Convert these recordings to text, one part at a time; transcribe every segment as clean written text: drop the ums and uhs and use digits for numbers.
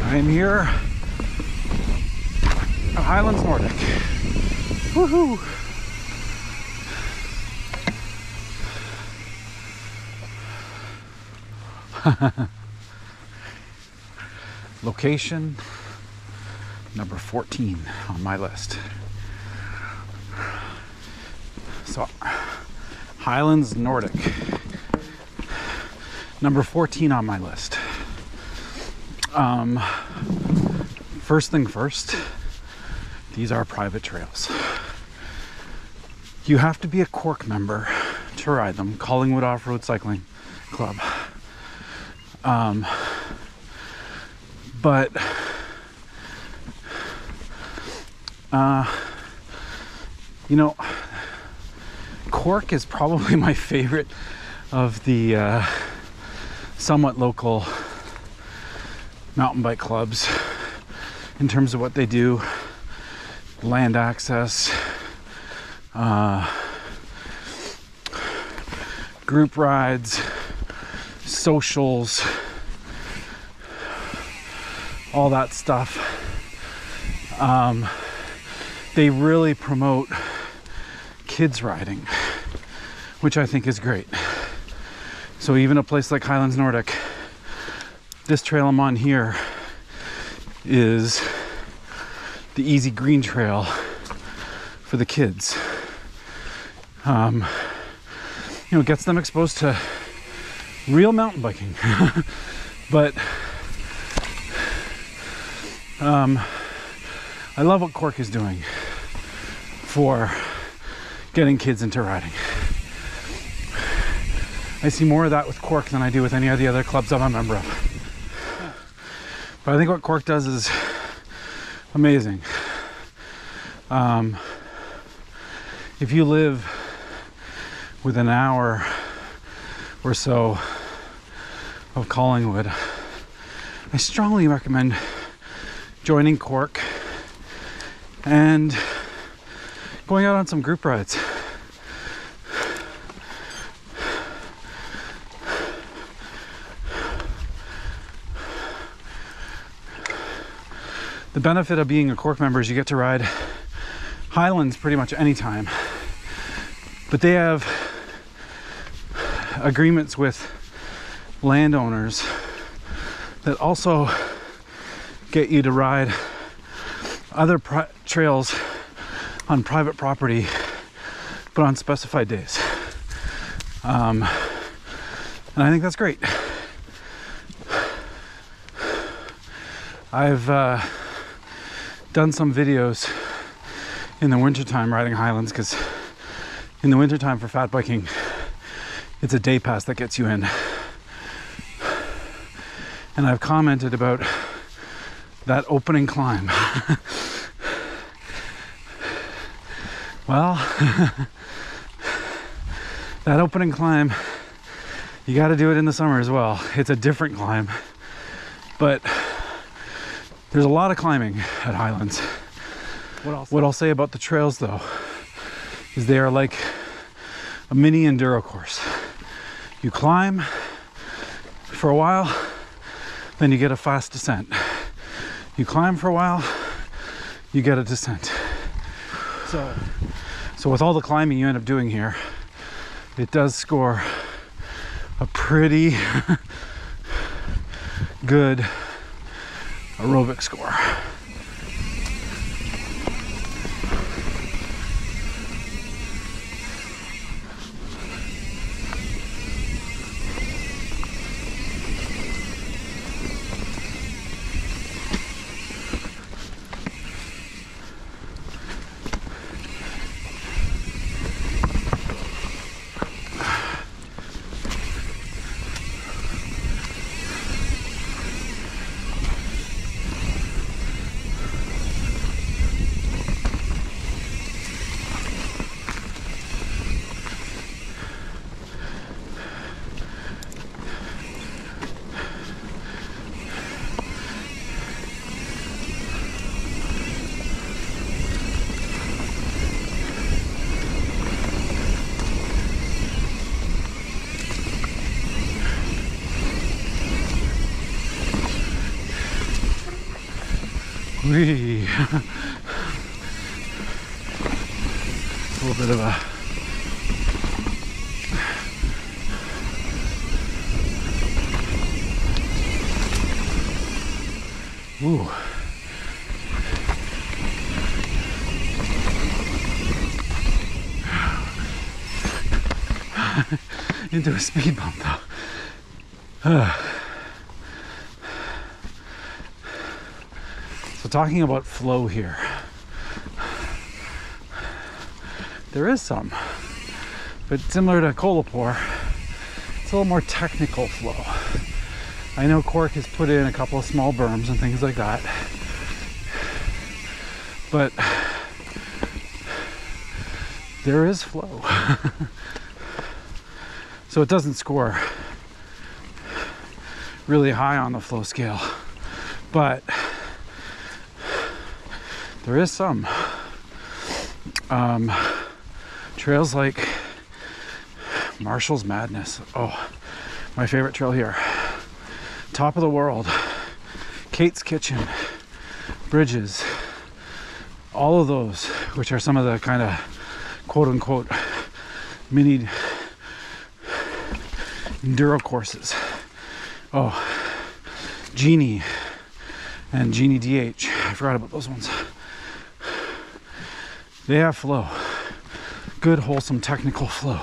I'm here at Highlands Nordic. Woohoo! Location number 14 on my list. So, Highlands Nordic, number 14 on my list. First thing first, these are private trails. You have to be a CORC member to ride them, Collingwood Off-Road Cycling Club. But you know, CORC is probably my favorite of the somewhat local mountain bike clubs in terms of what they do. Land access, group rides, socials, all that stuff. They really promote kids riding, which I think is great. So even a place like Highlands Nordic, this trail I'm on here is the easy green trail for the kids. You know, it gets them exposed to real mountain biking. But I love what CORC is doing for getting kids into riding. I see more of that with CORC than I do with any of the other clubs I'm a member of. But I think what CORC does is amazing. If you live within an hour or so of Collingwood, I strongly recommend joining CORC and going out on some group rides. The benefit of being a CORC member is you get to ride Highlands pretty much anytime, but they have agreements with landowners that also get you to ride other trails on private property, but on specified days. And I think that's great. I've done some videos in the wintertime riding Highlands, because in the wintertime for fat biking, it's a day pass that gets you in. And I've commented about that opening climb. Well, that opening climb, you got to do it in the summer as well. It's a different climb, but there's a lot of climbing at Highlands. What I'll say about the trails though is they are like a mini enduro course. You climb for a while, then you get a fast descent. You climb for a while, you get a descent. So with all the climbing you end up doing here, it does score a pretty good aerobic score. Whee. A little bit of a ooh. Into a speed bump though. So talking about flow here, there is some, but similar to Kolapur, it's a little more technical flow. I know CORC has put in a couple of small berms and things like that, but there is flow. So it doesn't score really high on the flow scale, but there is some. Trails like Marshall's Madness. Oh, my favorite trail here. Top of the World, Kate's Kitchen, Bridges, all of those, which are some of the kind of quote unquote mini enduro courses. Oh, Genie and Genie DH. I forgot about those ones. They have flow. Good, wholesome, technical flow.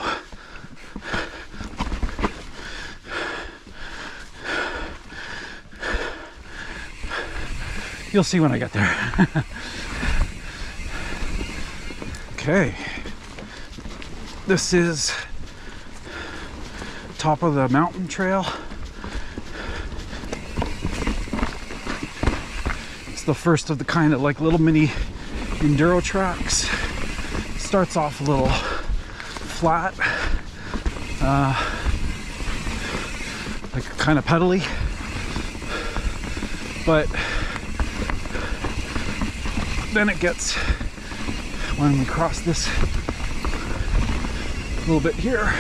You'll see when I get there. Okay. This is top of the mountain trail. It's the first of the kind of like little mini enduro tracks. Starts off a little flat, like kind of pedally, but then it gets, when we cross this little bit here,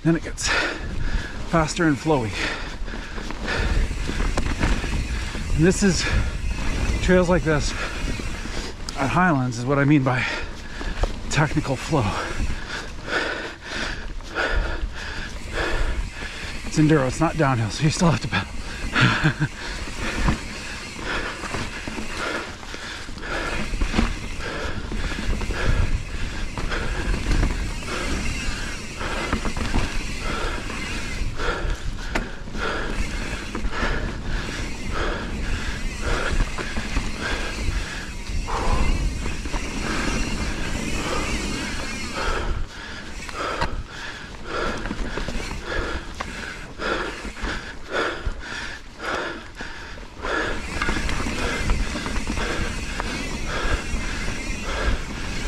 then it gets faster and flowy. And this is, trails like this at Highlands is what I mean by technical flow. It's enduro, it's not downhill, so you still have to pedal.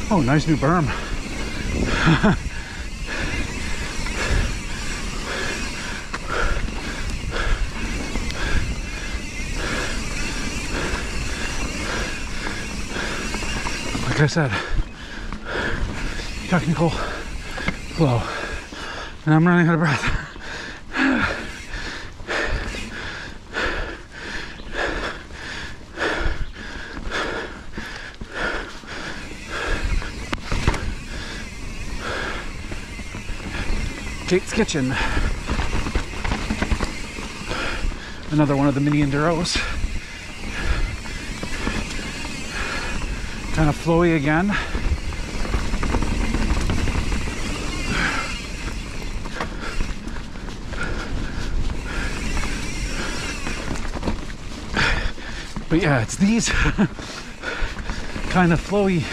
Oh, nice new berm. Like I said, technical flow. And I'm running out of breath. Kate's Kitchen, another one of the mini enduros, kind of flowy again. But yeah, it's these kind of flowy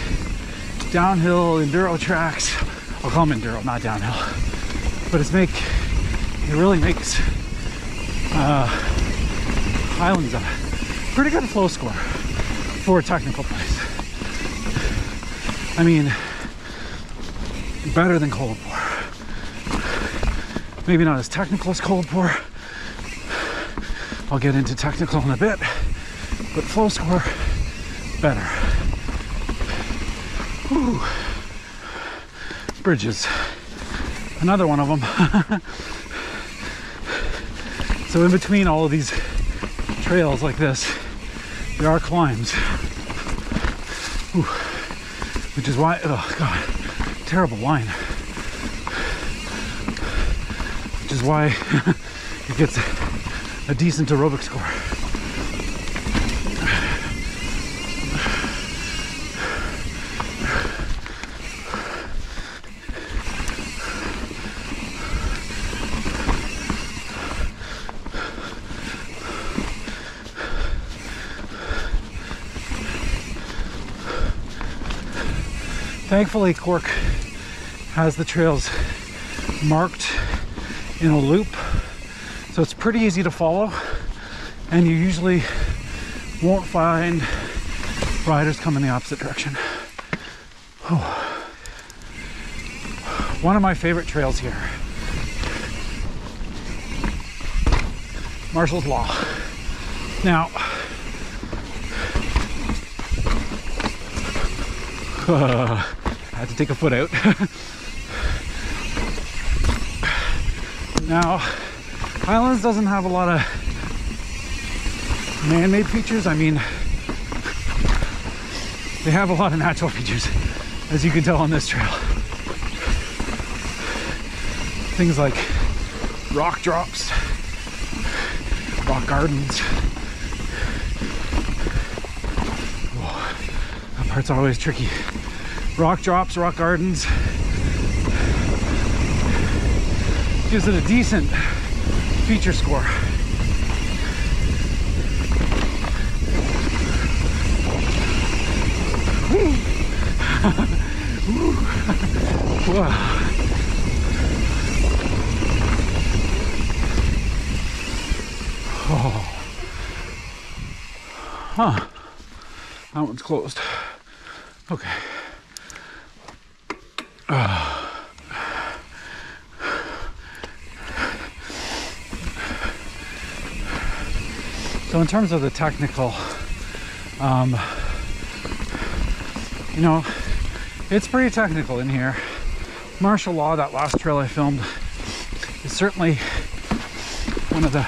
downhill enduro tracks. I'll call them enduro, not downhill. But it really makes Highlands a pretty good flow score for a technical place. I mean, better than Kolapur. Maybe not as technical as Kolapur. I'll get into technical in a bit, but flow score, better. Whew. Bridges. Another one of them. So in between all of these trails like this, there are climbs. Ooh. Which is why, oh God, terrible line. Which is why it gets a decent aerobic score. Thankfully, CORC has the trails marked in a loop, so it's pretty easy to follow, and you usually won't find riders come in the opposite direction. One of my favorite trails here, Marshall's Law. Now, I had to take a foot out. Now, Highlands doesn't have a lot of man-made features. I mean, they have a lot of natural features, as you can tell on this trail. Things like rock drops, rock gardens. Whoa, that part's always tricky. Rock drops, rock gardens. Gives it a decent feature score. Wow. Oh. Huh. That one's closed. Okay. So in terms of the technical, you know, it's pretty technical in here. Martial Law, that last trail I filmed, is certainly one of the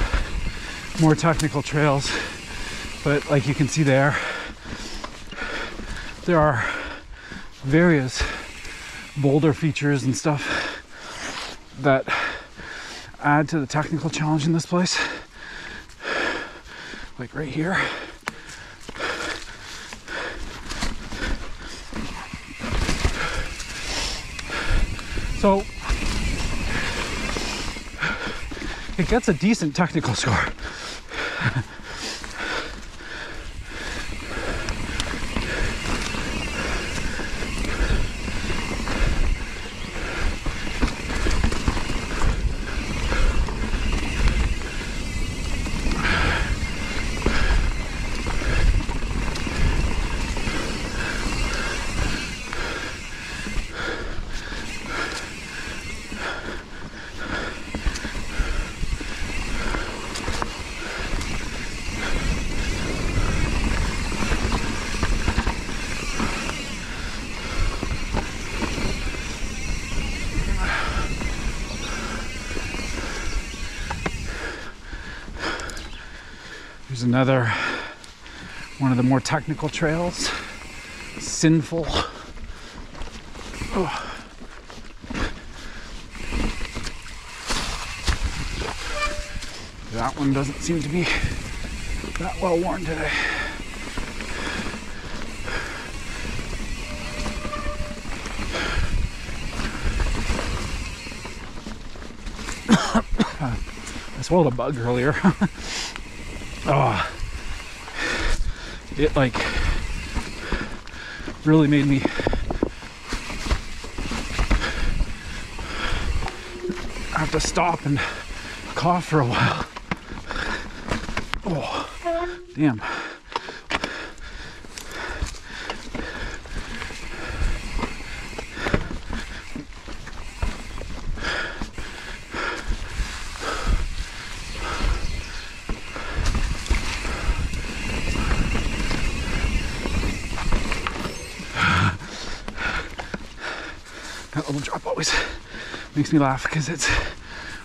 more technical trails, but like you can see there are various boulder features and stuff that add to the technical challenge in this place. Like right here. So it gets a decent technical score. Here's another one of the more technical trails. Sinful. Oh. That one doesn't seem to be that well worn today. I swallowed a bug earlier. Oh, it like really made me have to stop and cough for a while. Oh, damn. That little drop always makes me laugh because it's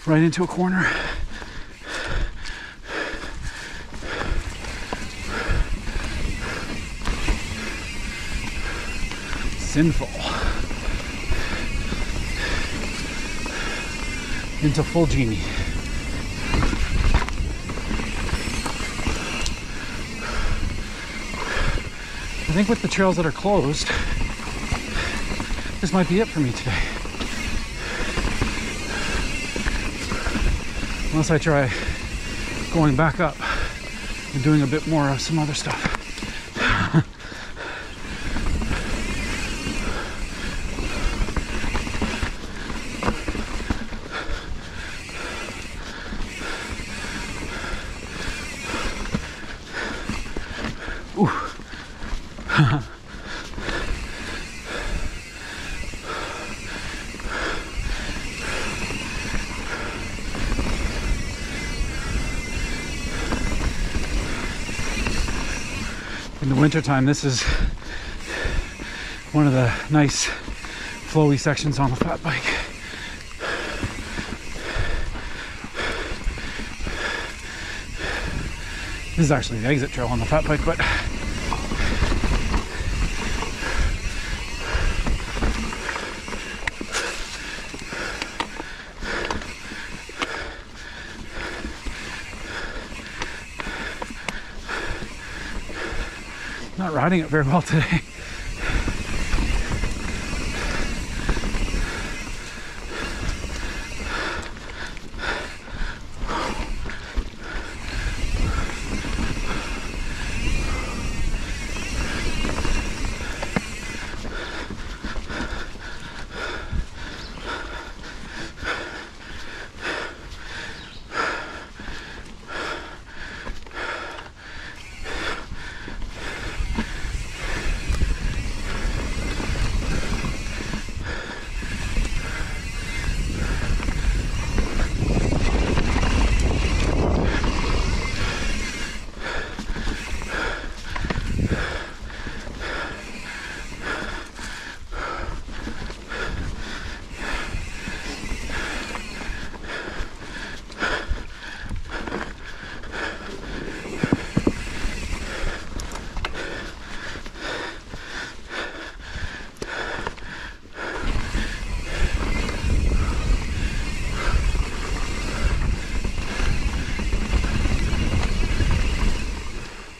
right into a corner. Sinful. Into full genie. I think with the trails that are closed, this might be it for me today. Unless I try going back up and doing a bit more of some other stuff. Ooh. In the wintertime, this is one of the nice flowy sections on the fat bike. This is actually the exit trail on the fat bike, but not riding it very well today.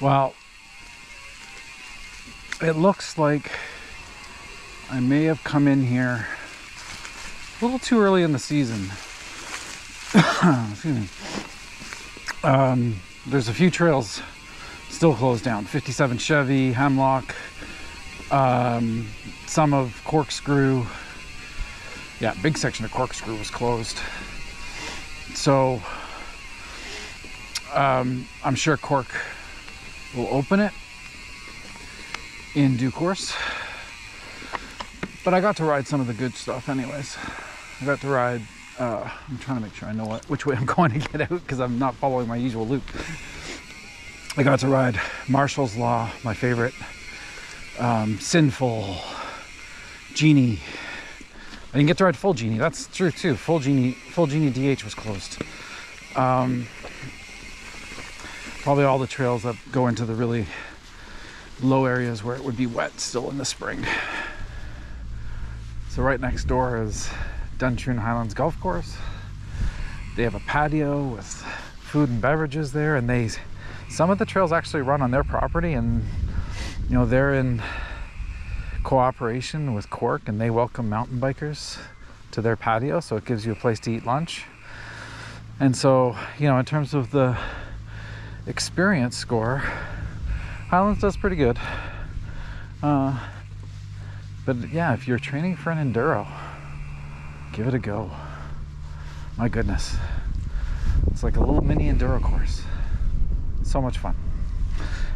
Well, it looks like I may have come in here a little too early in the season. Excuse me. There's a few trails still closed down. 57 Chevy, Hemlock, some of Corkscrew. Yeah, big section of Corkscrew was closed. So I'm sure CORC will open it in due course. But I got to ride some of the good stuff anyways. I got to ride, I'm trying to make sure I know which way I'm going to get out because I'm not following my usual loop. I got to ride Marshall's Law, my favorite, Sinful, Genie. I didn't get to ride Full Genie, that's true too. Full Genie DH was closed. Probably all the trails that go into the really low areas where it would be wet still in the spring. So right next door is Duntroon Highlands Golf Course. They have a patio with food and beverages there, and some of the trails actually run on their property, and you know, they're in cooperation with CORC, and they welcome mountain bikers to their patio, so it gives you a place to eat lunch. And so, you know, in terms of the experience score, Highlands does pretty good. But yeah, if you're training for an enduro, give it a go. My goodness, it's like a little mini enduro course. So much fun.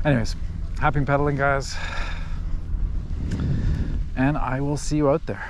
Anyways, happy pedaling, guys, and I will see you out there.